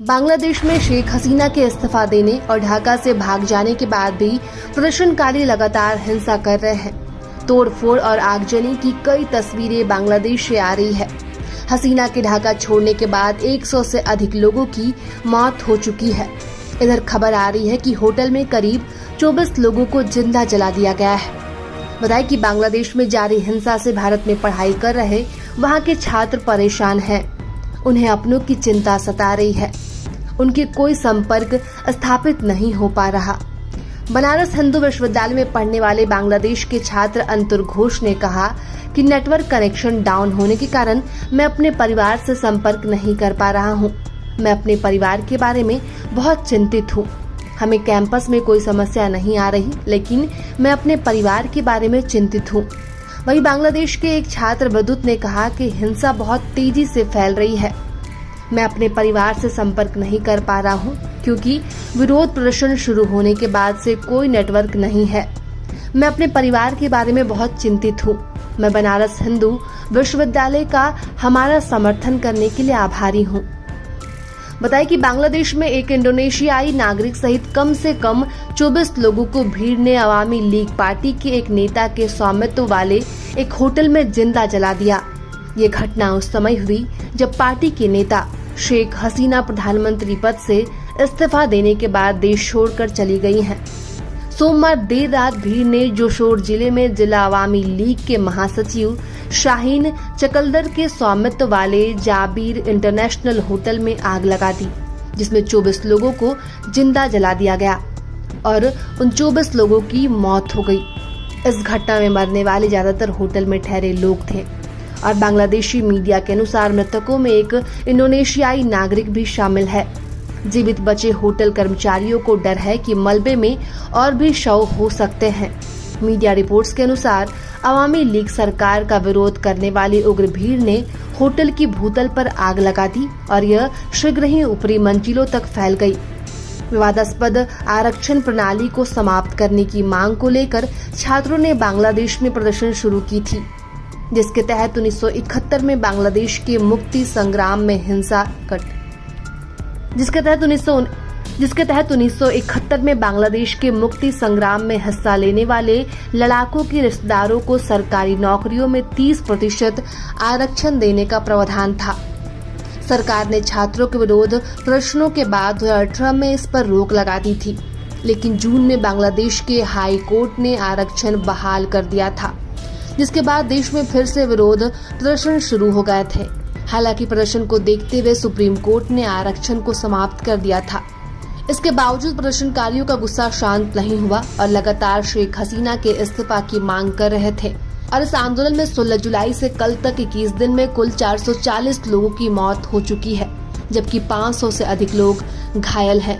बांग्लादेश में शेख हसीना के इस्तीफा देने और ढाका से भाग जाने के बाद भी प्रदर्शनकारी लगातार हिंसा कर रहे हैं। तोड़फोड़ और आगजनी की कई तस्वीरें बांग्लादेश से आ रही है। हसीना के ढाका छोड़ने के बाद 100 से अधिक लोगों की मौत हो चुकी है। इधर खबर आ रही है कि होटल में करीब 24 लोगों को जिंदा जला दिया गया है। बताएं कि बांग्लादेश में जारी हिंसा से भारत में पढ़ाई कर रहे वहां के छात्र परेशान हैं। उन्हें अपनों की चिंता सता रही है। उनके कोई संपर्क स्थापित नहीं हो पा रहा। बनारस हिंदू विश्वविद्यालय में पढ़ने वाले बांग्लादेश के छात्र अंतुर घोष ने कहा कि नेटवर्क कनेक्शन डाउन होने के कारण मैं अपने परिवार से संपर्क नहीं कर पा रहा हूं। मैं अपने परिवार के बारे में बहुत चिंतित हूं। हमें कैंपस में कोई समस्या नहीं आ रही, लेकिन मैं अपने परिवार के बारे में चिंतित हूं। वहीं बांग्लादेश के एक छात्र विद्युत ने कहा कि हिंसा बहुत तेजी से फैल रही है। मैं अपने परिवार से संपर्क नहीं कर पा रहा हूं, क्योंकि विरोध प्रदर्शन शुरू होने के बाद से कोई नेटवर्क नहीं है। मैं अपने परिवार के बारे में बहुत चिंतित हूं। मैं बनारस हिंदू विश्वविद्यालय का हमारा समर्थन करने के लिए आभारी हूं। बताएं कि बांग्लादेश में एक इंडोनेशियाई नागरिक सहित कम से कम 24 लोगों को भीड़ ने अवामी लीग पार्टी के एक नेता के स्वामित्व वाले एक होटल में जिंदा जला दिया। ये घटना उस समय हुई जब पार्टी के नेता शेख हसीना प्रधानमंत्री पद से इस्तीफा देने के बाद देश छोड़कर चली गई हैं। सोमवार देर रात भीड़ ने जोशोर जिले में जिला अवामी लीग के महासचिव शाहीन चकलदर के स्वामित्व वाले जाबीर इंटरनेशनल होटल में आग लगा दी, जिसमें 24 लोगों को जिंदा जला दिया गया और उन 24 लोगों की मौत हो गई। इस घटना में मरने वाले ज्यादातर होटल में ठहरे लोग थे और बांग्लादेशी मीडिया के अनुसार मृतकों में एक इंडोनेशियाई नागरिक भी शामिल है। जीवित बचे होटल कर्मचारियों को डर है कि मलबे में और भी शव हो सकते हैं। मीडिया रिपोर्ट्स के अनुसार अवामी लीग सरकार का विरोध करने वाली उग्र भीड़ ने होटल की भूतल पर आग लगा दी और यह शीघ्र ही ऊपरी मंजिलों तक फैल गई। विवादास्पद आरक्षण प्रणाली को समाप्त करने की मांग को लेकर छात्रों ने बांग्लादेश में प्रदर्शन शुरू की थी, जिसके तहत 1971 में बांग्लादेश के मुक्ति संग्राम में जिसके तहत 1971 में बांग्लादेश के मुक्ति संग्राम में हिस्सा लेने वाले लड़ाकों के रिश्तेदारों को सरकारी नौकरियों में 30% आरक्षण देने का प्रावधान था। सरकार ने छात्रों के विरोध प्रदर्शनों के बाद 2018 में इस पर रोक लगा दी थी, लेकिन जून में बांग्लादेश के हाई कोर्ट ने आरक्षण बहाल कर दिया था, जिसके बाद देश में फिर से विरोध प्रदर्शन शुरू हो गए थे। हालांकि प्रदर्शन को देखते हुए सुप्रीम कोर्ट ने आरक्षण को समाप्त कर दिया था। इसके बावजूद प्रदर्शनकारियों का गुस्सा शांत नहीं हुआ और लगातार शेख हसीना के इस्तीफा की मांग कर रहे थे और इस आंदोलन में 16 जुलाई से कल तक 21 दिन में कुल 440 लोगों की मौत हो चुकी है, जबकि 500 से अधिक लोग घायल हैं।